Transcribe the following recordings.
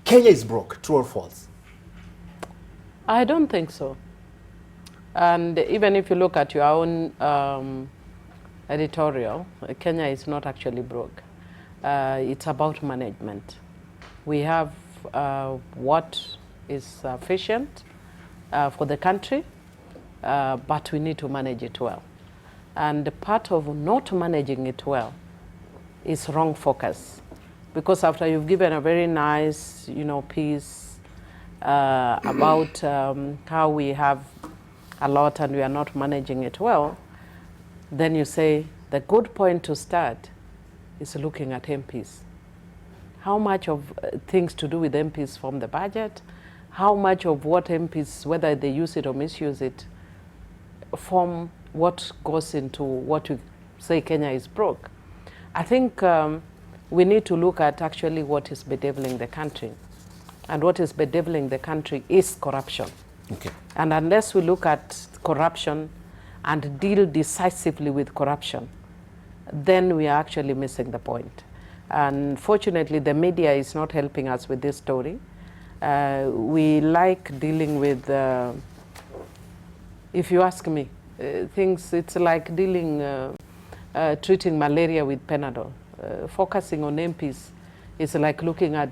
Kenya is broke, true or false? I don't think so. And even if you look at your own editorial, Kenya is not actually broke. It's about management. We have what is sufficient for the country, but we need to manage it well. And part of not managing it well is wrong focus. Because after you've given a very nice, piece about how we have a lot and we are not managing it well, then you say the good point to start is looking at MPs. How much of things to do with MPs from the budget, how much of what MPs, whether they use it or misuse it, from what goes into what you say Kenya is broke. I think we need to look at actually what is bedeviling the country. And what is bedeviling the country is corruption. Okay. And unless we look at corruption and deal decisively with corruption, then we are actually missing the point. Unfortunately, the media is not helping us with this story. We like dealing with, if you ask me, it's like treating malaria with Panadol. Focusing on MPs is like looking at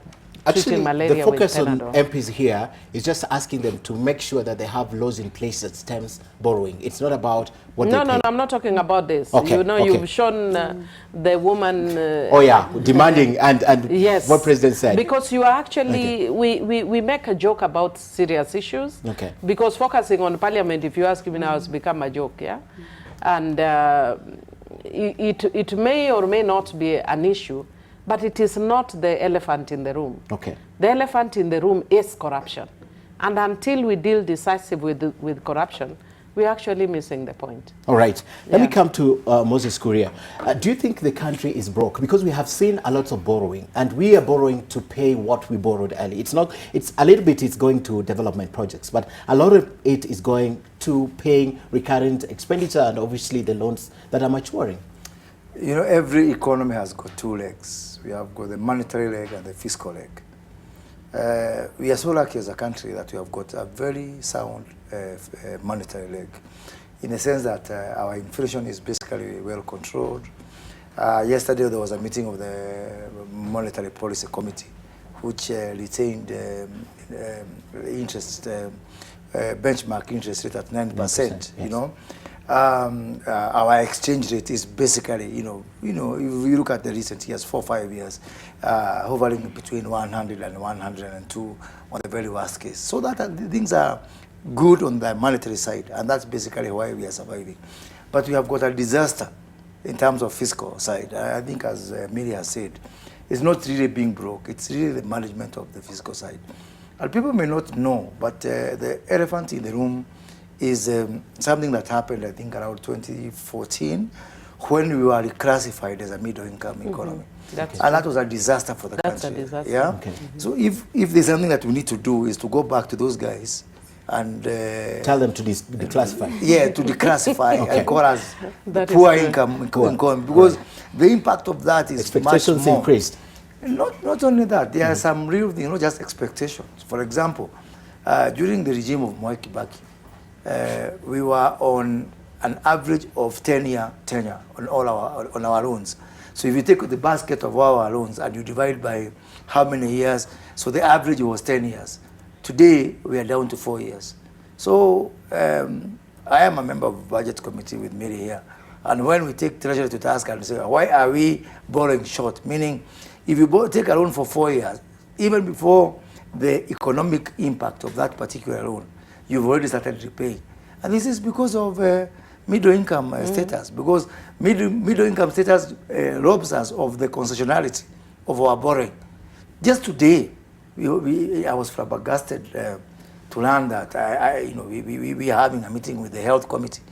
treating malaria the focus with on Panadol. MPs here is just asking them to make sure that they have laws in place that stems borrowing. It's not about what they pay. No, I'm not talking about this. Okay, You've shown the woman... oh yeah, demanding and yes, what President said. Because you are actually... We make a joke about serious issues. Okay. Because focusing on parliament, if you ask me now, has become a joke, yeah? And it may or may not be an issue, but it is not the elephant in the room. Okay. The elephant in the room is corruption. And until we deal decisively with corruption, we're actually missing the point. All right. Let me come to Moses Kuria. Do you think the country is broke? Because we have seen a lot of borrowing, and we are borrowing to pay what we borrowed early. It's a little bit it's going to development projects, but a lot of it is going to paying recurrent expenditure and obviously the loans that are maturing. Every economy has got two legs. We have got the monetary leg and the fiscal leg. We are so lucky as a country that we have got a very sound monetary leg, in the sense that our inflation is basically well controlled. Yesterday there was a meeting of the Monetary Policy Committee, which retained benchmark interest rate at 9%. Our exchange rate is basically, if you look at the recent years, 4 or 5 years, hovering between 100 and 102 on the very worst case. So that things are good on the monetary side, and that's basically why we are surviving. But we have got a disaster in terms of fiscal side. I think, as Millie has said, it's not really being broke, it's really the management of the fiscal side. And people may not know, but the elephant in the room is something that happened, I think, around 2014, when we were reclassified as a middle-income economy. And that was a disaster for the country. That's a disaster. Yeah? Okay. So if there's something that we need to do is to go back to those guys and... tell them to declassify. Yeah, to declassify and call us poor income, because the impact of that is expectations much more. Increased. Not only that, there are some real things, not just expectations. For example, during the regime of Mwai Kibaki, we were on an average of 10-year tenure on our loans. So if you take the basket of our loans and you divide by how many years, so the average was 10 years. Today we are down to 4 years. So I am a member of the budget committee with Millie here, and when we take treasury to task and say, why are we borrowing short? Meaning, if you take a loan for 4 years, even before the economic impact of that particular loan, you've already started repaying. And this is because of middle-income status, because middle-income status robs us of the concessionality of our borrowing. Just today, I was flabbergasted to learn that we are having a meeting with the health committee,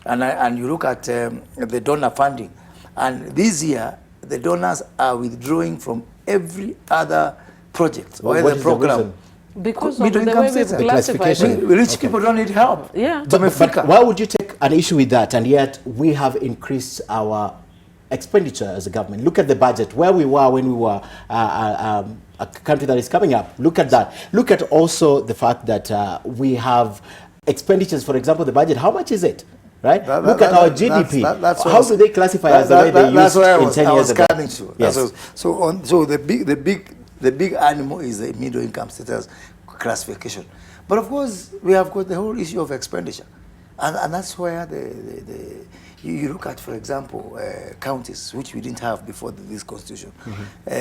and you look at the donor funding, and this year the donors are withdrawing from every other project or the program. Because of the way we've classified it. Rich people don't need help. Yeah. But why would you take an issue with that, and yet we have increased our expenditure as a government? Look at the budget, where we were when we were a country that is coming up. Look at that. Look at also the fact that we have expenditures, for example, the budget. How much is it? Right? Look at our GDP. How do they classify as the way they used in 10 years ago? Yes. So the big animal is the middle income status classification. But of course, we have got the whole issue of expenditure. And that's where you look at, for example, counties, which we didn't have before this constitution.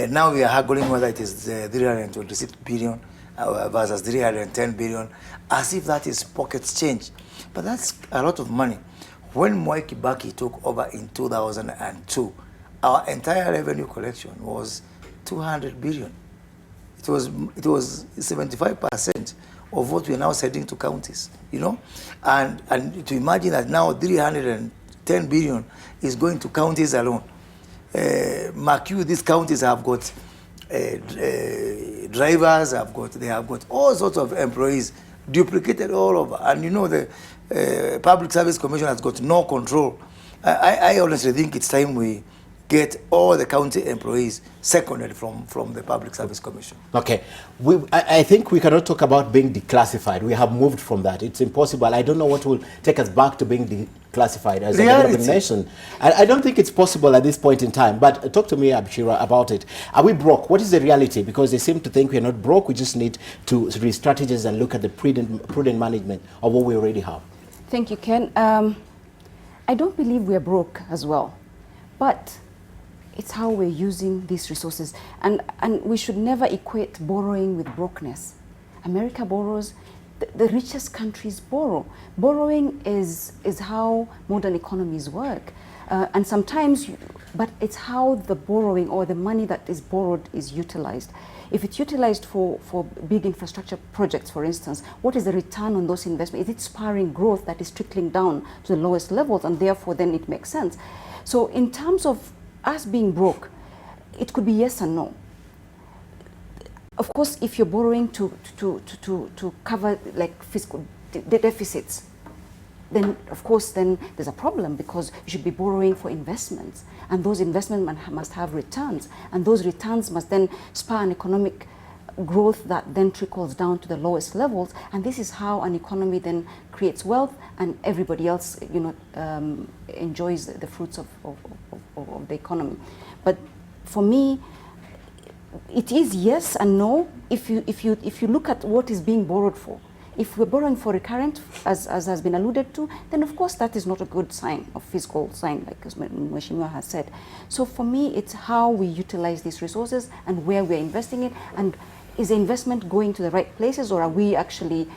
Now we are haggling whether it is 326 billion versus 310 billion, as if that is pocket change. But that's a lot of money. When Mwai Kibaki took over in 2002, our entire revenue collection was 200 billion. It was 75% of what we are now sending to counties, you know, and to imagine that now 310 billion is going to counties alone. Mark you, these counties have got drivers, they have got all sorts of employees duplicated all over, and you know the Public Service Commission has got no control. I honestly think it's time we get all the county employees seconded from the Public Service Commission. Okay. I think we cannot talk about being declassified. We have moved from that. It's impossible. I don't know what will take us back to being declassified as a developing nation. I don't think it's possible at this point in time. But talk to me, Abshira, about it. Are we broke? What is the reality? Because they seem to think we're not broke. We just need to re-strategize and look at the prudent management of what we already have. Thank you, Ken. I don't believe we're broke as well. But it's how we're using these resources. And we should never equate borrowing with brokenness. America borrows, the richest countries borrow. Borrowing is how modern economies work. And sometimes, but it's how the borrowing or the money that is borrowed is utilized. If it's utilized for big infrastructure projects, for instance, what is the return on those investments? Is it spurring growth that is trickling down to the lowest levels, and therefore then it makes sense? So in terms of us being broke, it could be yes and no. Of course, if you're borrowing to cover like fiscal deficits, then of course then there's a problem, because you should be borrowing for investments, and those investments must have returns, and those returns must then spur an economic growth that then trickles down to the lowest levels, and this is how an economy then creates wealth, and everybody else, you know, enjoys the fruits of the economy. But for me, it is yes and no. If you look at what is being borrowed for, if we're borrowing for recurrent, as has been alluded to, then of course that is not a good sign of fiscal sign, like as Mheshimiwa has said. So for me, it's how we utilize these resources and where we're investing it, and is the investment going to the right places, or are we actually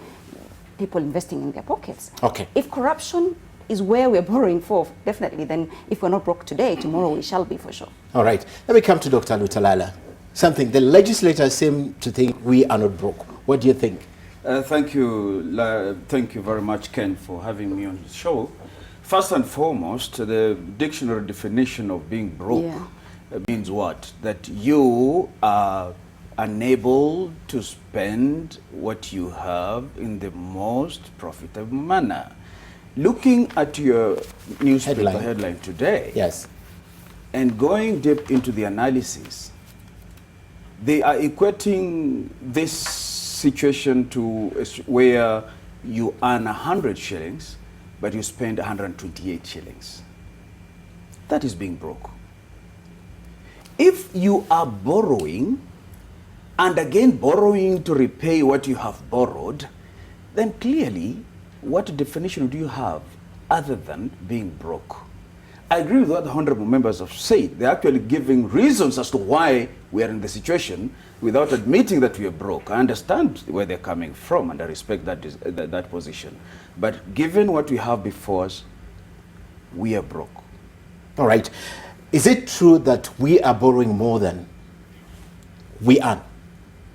people investing in their pockets? Okay. If corruption is where we're borrowing for, definitely, then if we're not broke today, tomorrow we shall be for sure. All right. Let me come to Dr. Alutalala. Something the legislators seem to think we are not broke. What do you think? Thank you very much, Ken, for having me on the show. First and foremost, the dictionary definition of being broke means what? That you are unable to spend what you have in the most profitable manner. Looking at your newspaper headline today, yes, and going deep into the analysis, they are equating this situation to where you earn 100 shillings, but you spend 128 shillings. That is being broke. If you are borrowing, and again borrowing to repay what you have borrowed, then clearly, what definition do you have other than being broke? I agree with what the honorable members have said. They're actually giving reasons as to why we are in the situation without admitting that we are broke. I understand where they're coming from, and I respect that position. But given what we have before us, we are broke. All right. Is it true that we are borrowing more than we earn,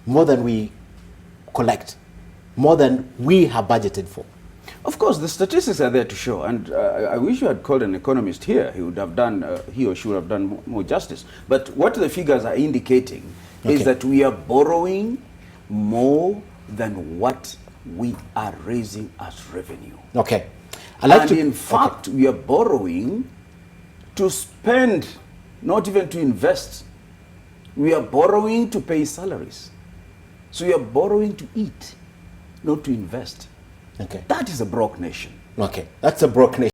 more than we collect, more than we have budgeted for? Of course, the statistics are there to show, and I wish you had called an economist here. He would have done, he or she would have done more justice. But what the figures are indicating is that we are borrowing more than what we are raising as revenue. Okay. In fact, we are borrowing to spend, not even to invest. We are borrowing to pay salaries. So we are borrowing to eat, not to invest. Okay. That is a broke nation. Okay, that's a broke nation.